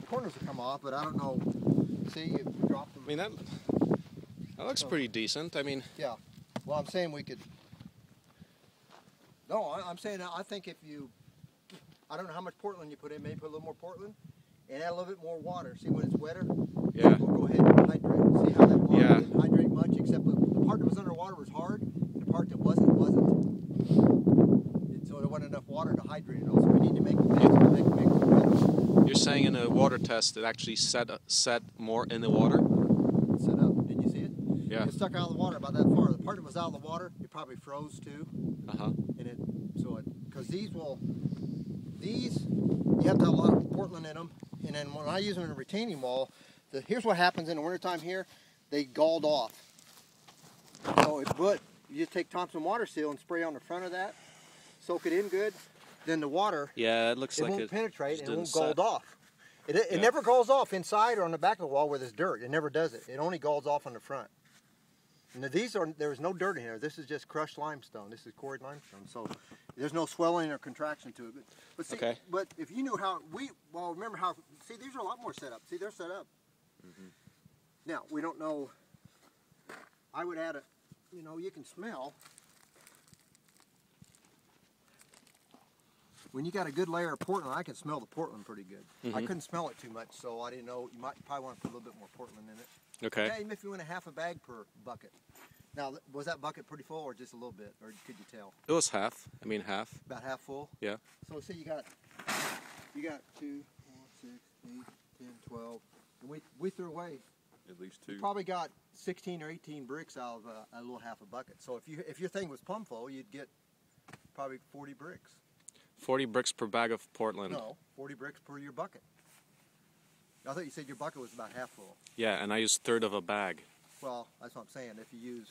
corners will come off, but I don't know. See, if we drop them. I mean, that looks pretty decent. I mean, yeah. Well, I'm saying we could. No, I'm saying I think if you, I don't know how much Portland you put in. Maybe put a little more Portland, and add a little bit more water. See when it's wetter. yeah. We'll go ahead and hydrate. See how that water Yeah. didn't hydrate much, except the part that was underwater was hard, and the part that wasn't. And so there wasn't enough water to hydrate it all. So we need to make the mix. You're saying in a water test it actually set more in the water? Set up. Did you see it? Yeah. It stuck out of the water about that far. The part that was out of the water, it probably froze too. And because these you have to have a lot of Portland in them. And then when I use them in a retaining wall, here's what happens in the wintertime here. They galled off. So you just take Thompson water seal and spray on the front of that, soak it in good. Then the water, yeah, it looks like won't penetrate and it won't set. galled off. It never galls off inside or on the back of the wall where there's dirt. It never does it. It only galls off on the front. And there's no dirt in here. This is just crushed limestone. This is quarried limestone. So there's no swelling or contraction to it. But see, but if you knew how remember how, see, these are a lot more set up. See, they're set up. Now, we don't know, I would add you can smell. When you got a good layer of Portland, I can smell the Portland pretty good. I couldn't smell it too much, so I didn't know. You probably want to put a little bit more Portland in it. Okay. Yeah, even if you went a half a bag per bucket. Now, was that bucket pretty full or just a little bit, or could you tell? It was half. I mean, half. About half full? Yeah. So say you got 2, 4, 6, 8, 10, 12, and we threw away at least 2. Probably got 16 or 18 bricks out of a little half a bucket. So if your thing was plumb full, you'd get probably 40 bricks. 40 bricks per bag of Portland. No, 40 bricks per your bucket. I thought you said your bucket was about half full. Yeah, and I used third of a bag. Well, that's what I'm saying. If you use,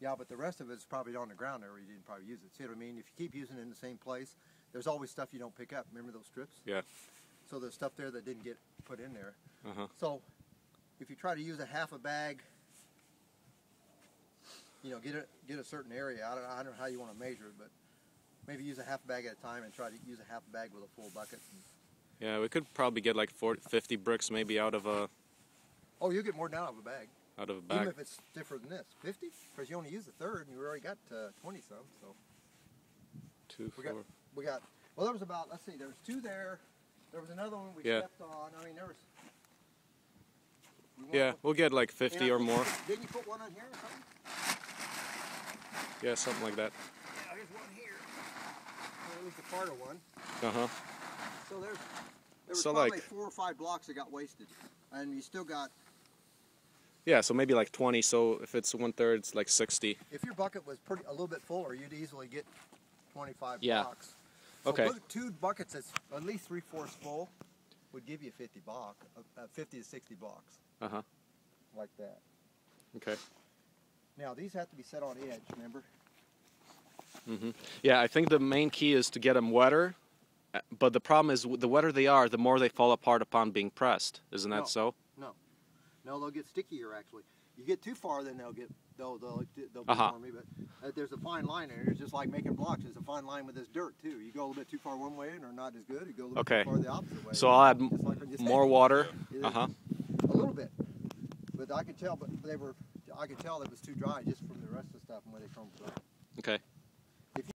yeah, but the rest of it's probably on the ground there where you didn't probably use it. See what I mean? If you keep using it in the same place, there's always stuff you don't pick up. Remember those strips? Yeah. So there's stuff there that didn't get put in there. So if you try to use a half a bag, get a certain area. I don't know how you want to measure it, but maybe use a half bag at a time and try to use a half bag with a full bucket. Yeah, we could probably get like 50 bricks maybe out of a... Oh, you'll get more than out of a bag. Out of a bag. Even if it's different than this. 50? Because you only used a third and you already got 20-some, so. 2, 4. We got, well, there was about, let's see, there was 2 there. There was another one we stepped on. I mean, there was... We'll get like 50 or more. Didn't you put one on here or something? Yeah, something like that. Yeah, there's one here. Or at least a part of one. So there was probably 4 or 5 blocks that got wasted. And you still got... Yeah, so maybe like 20. So if it's 1/3, it's like 60. If your bucket was a little bit fuller, you'd easily get 25 Yeah. blocks. So Okay. 2 buckets that's at least 3/4 full would give you 50 to 60 blocks. Like that. Okay. Now these have to be set on edge, remember? Yeah, I think the main key is to get them wetter. But the problem is, the wetter they are, the more they fall apart upon being pressed. Isn't that so? No, they'll get stickier actually. You get too far, then they'll be warmy. But there's a fine line there. It's just like making blocks. There's a fine line with this dirt too. You go a little bit too far one way and they're not as good. You go a little bit too far the opposite way. So I'll add more water. A little bit. But I could tell. I could tell it was too dry just from the rest of the stuff and where they come from. Okay.